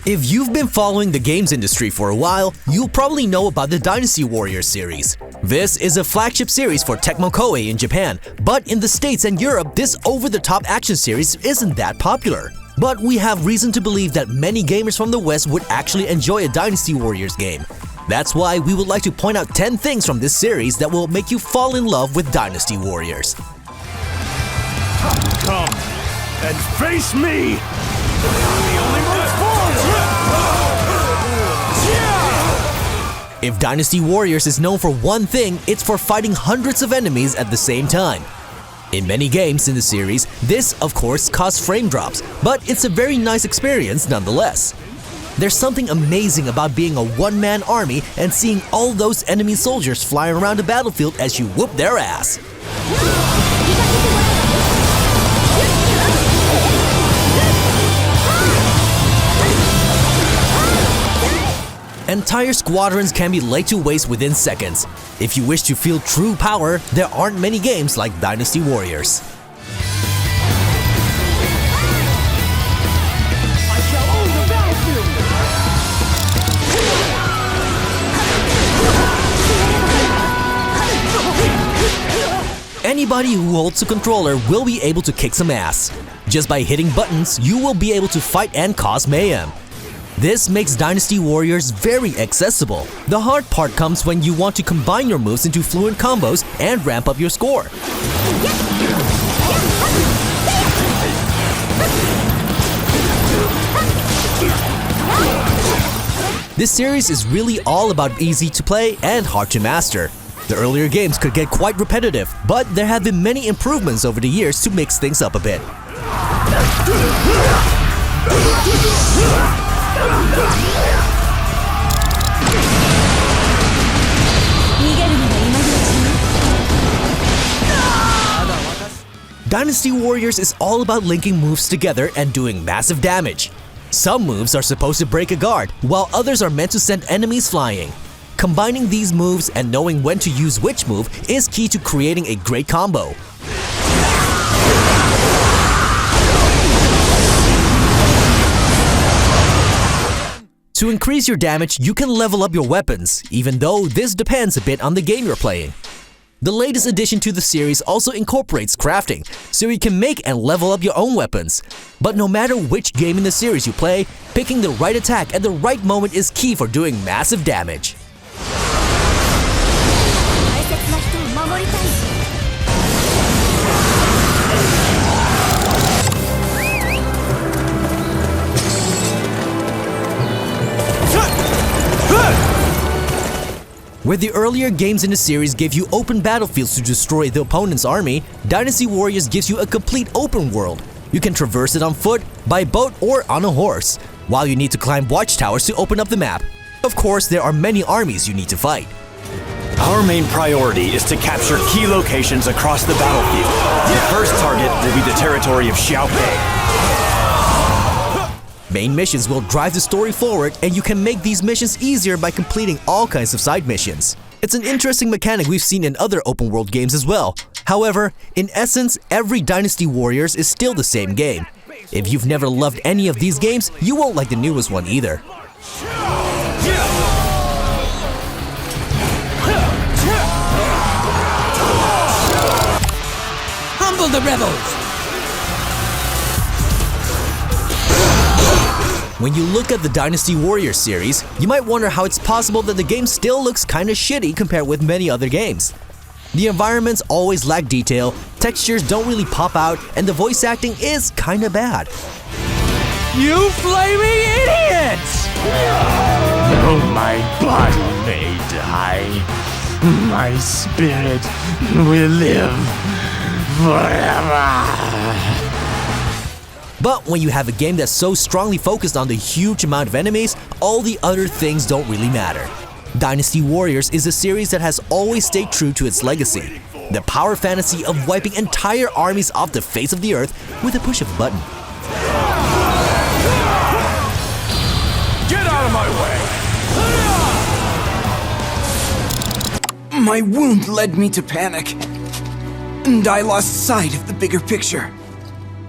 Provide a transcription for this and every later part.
If you've been following the games industry for a while, you'll probably know about the Dynasty Warriors series. This is a flagship series for Tecmo Koei in Japan, but in the States and Europe, this over-the-top action series isn't that popular. But we have reason to believe that many gamers from the West would actually enjoy a Dynasty Warriors game. That's why we would like to point out 10 things from this series that will make you fall in love with Dynasty Warriors. Come and face me! The only move forward! If Dynasty Warriors is known for one thing, it's for fighting hundreds of enemies at the same time. In many games in the series, this of course caused frame drops, but it's a very nice experience nonetheless. There's something amazing about being a one-man army and seeing all those enemy soldiers flying around the battlefield as you whoop their ass. Entire squadrons can be laid to waste within seconds. If you wish to feel true power, there aren't many games like Dynasty Warriors. I shall own the battlefield! Anybody who holds a controller will be able to kick some ass. Just by hitting buttons, you will be able to fight and cause mayhem. This makes Dynasty Warriors very accessible. The hard part comes when you want to combine your moves into fluent combos and ramp up your score. This series is really all about easy to play and hard to master. The earlier games could get quite repetitive, but there have been many improvements over the years to mix things up a bit. Dynasty Warriors is all about linking moves together and doing massive damage. Some moves are supposed to break a guard, while others are meant to send enemies flying. Combining these moves and knowing when to use which move is key to creating a great combo. To increase your damage, you can level up your weapons, even though this depends a bit on the game you're playing. The latest addition to the series also incorporates crafting, so you can make and level up your own weapons. But no matter which game in the series you play, picking the right attack at the right moment is key for doing massive damage. Where the earlier games in the series gave you open battlefields to destroy the opponent's army, Dynasty Warriors gives you a complete open world. You can traverse it on foot, by boat, or on a horse, while you need to climb watchtowers to open up the map. Of course, there are many armies you need to fight. Our main priority is to capture key locations across the battlefield. The first target will be the territory of Xiaopei. Main missions will drive the story forward, and you can make these missions easier by completing all kinds of side missions. It's an interesting mechanic we've seen in other open-world games as well. However, in essence, every Dynasty Warriors is still the same game. If you've never loved any of these games, you won't like the newest one either. Humble the rebels! When you look at the Dynasty Warriors series, you might wonder how it's possible that the game still looks kinda shitty compared with many other games. The environments always lack detail, textures don't really pop out, and the voice acting is kinda bad. You flaming idiots! Though my body may die, my spirit will live forever. But when you have a game that's so strongly focused on the huge amount of enemies, all the other things don't really matter. Dynasty Warriors is a series that has always stayed true to its legacy, the power fantasy of wiping entire armies off the face of the earth with a push of a button. Get out of my way! My wound led me to panic, and I lost sight of the bigger picture.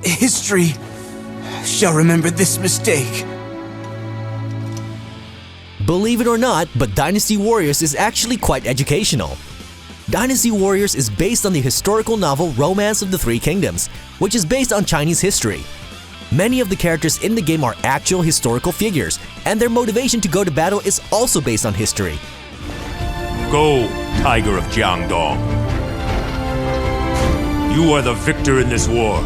History shall remember this mistake. Believe it or not, but Dynasty Warriors is actually quite educational. Dynasty Warriors is based on the historical novel Romance of the Three Kingdoms, which is based on Chinese history. Many of the characters in the game are actual historical figures, and their motivation to go to battle is also based on history. Go, Tiger of Jiangdong. You are the victor in this war.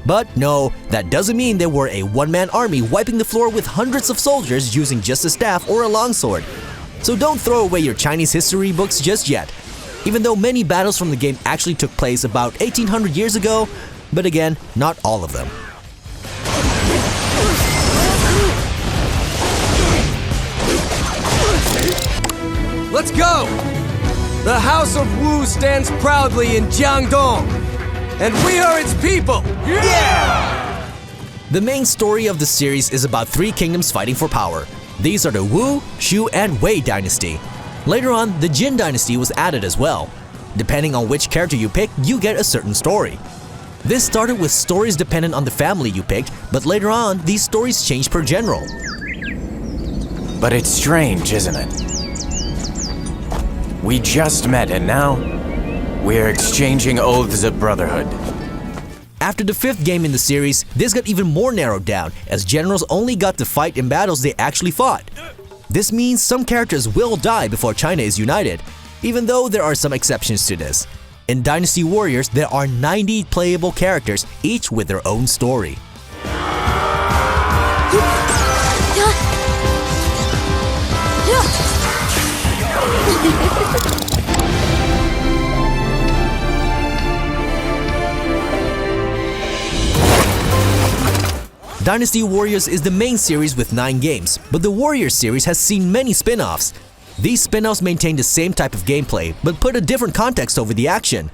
But no, that doesn't mean they were a one-man army wiping the floor with hundreds of soldiers using just a staff or a longsword. So don't throw away your Chinese history books just yet, even though many battles from the game actually took place about 1800 years ago, but again, not all of them. Let's go! The House of Wu stands proudly in Jiangdong, and we are its people! Yeah! The main story of the series is about three kingdoms fighting for power. These are the Wu, Shu, and Wei dynasty. Later on, the Jin dynasty was added as well. Depending on which character you pick, you get a certain story. This started with stories dependent on the family you picked, but later on, these stories changed per general. But it's strange, isn't it? We just met and now we're exchanging oaths of brotherhood. After the fifth game in the series, this got even more narrowed down, as generals only got to fight in battles they actually fought. This means some characters will die before China is united, even though there are some exceptions to this. In Dynasty Warriors, there are 90 playable characters, each with their own story. Dynasty Warriors is the main series with 9 games, but the Warriors series has seen many spin-offs. These spin-offs maintain the same type of gameplay, but put a different context over the action.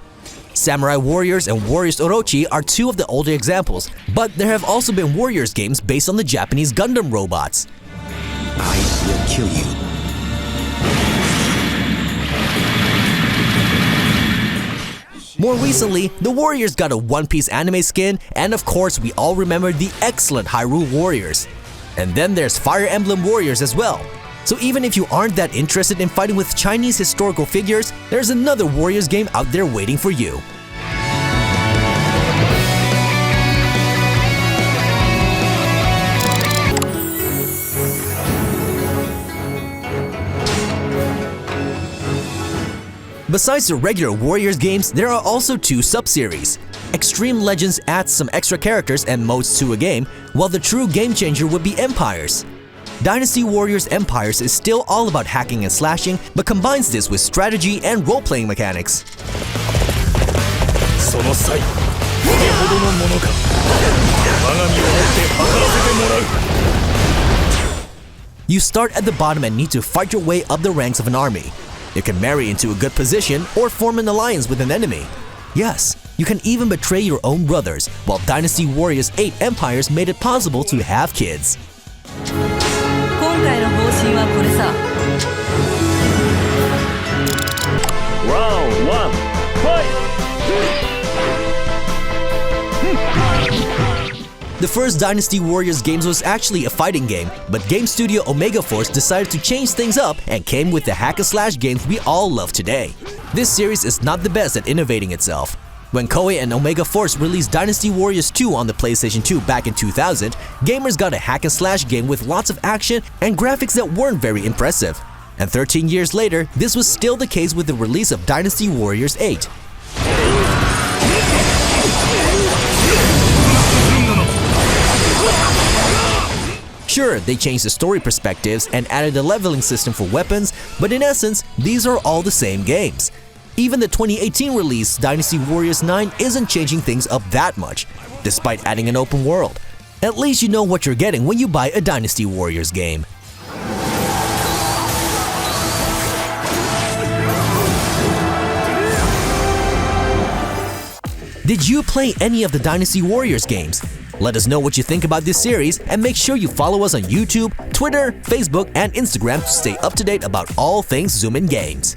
Samurai Warriors and Warriors Orochi are two of the older examples, but there have also been Warriors games based on the Japanese Gundam robots. I will kill you. More recently, the Warriors got a One Piece anime skin, and of course we all remember the excellent Hyrule Warriors. And then there's Fire Emblem Warriors as well. So even if you aren't that interested in fighting with Chinese historical figures, there's another Warriors game out there waiting for you. Besides the regular Warriors games, there are also 2 sub-series. Extreme Legends adds some extra characters and modes to a game, while the true game changer would be Empires. Dynasty Warriors Empires is still all about hacking and slashing, but combines this with strategy and role-playing mechanics. You start at the bottom and need to fight your way up the ranks of an army. You can marry into a good position or form an alliance with an enemy. Yes, you can even betray your own brothers, while Dynasty Warriors 8 Empires made it possible to have kids. Round 1, fight! The first Dynasty Warriors games was actually a fighting game, but game studio Omega Force decided to change things up and came with the hack-and-slash games we all love today. This series is not the best at innovating itself. When Koei and Omega Force released Dynasty Warriors 2 on the PlayStation 2 back in 2000, gamers got a hack-and-slash game with lots of action and graphics that weren't very impressive. And 13 years later, this was still the case with the release of Dynasty Warriors 8. Sure, they changed the story perspectives and added a leveling system for weapons, but in essence, these are all the same games. Even the 2018 release, Dynasty Warriors 9, isn't changing things up that much, despite adding an open world. At least you know what you're getting when you buy a Dynasty Warriors game. Did you play any of the Dynasty Warriors games? Let us know what you think about this series, and make sure you follow us on YouTube, Twitter, Facebook, and Instagram to stay up to date about all things Zoomin games.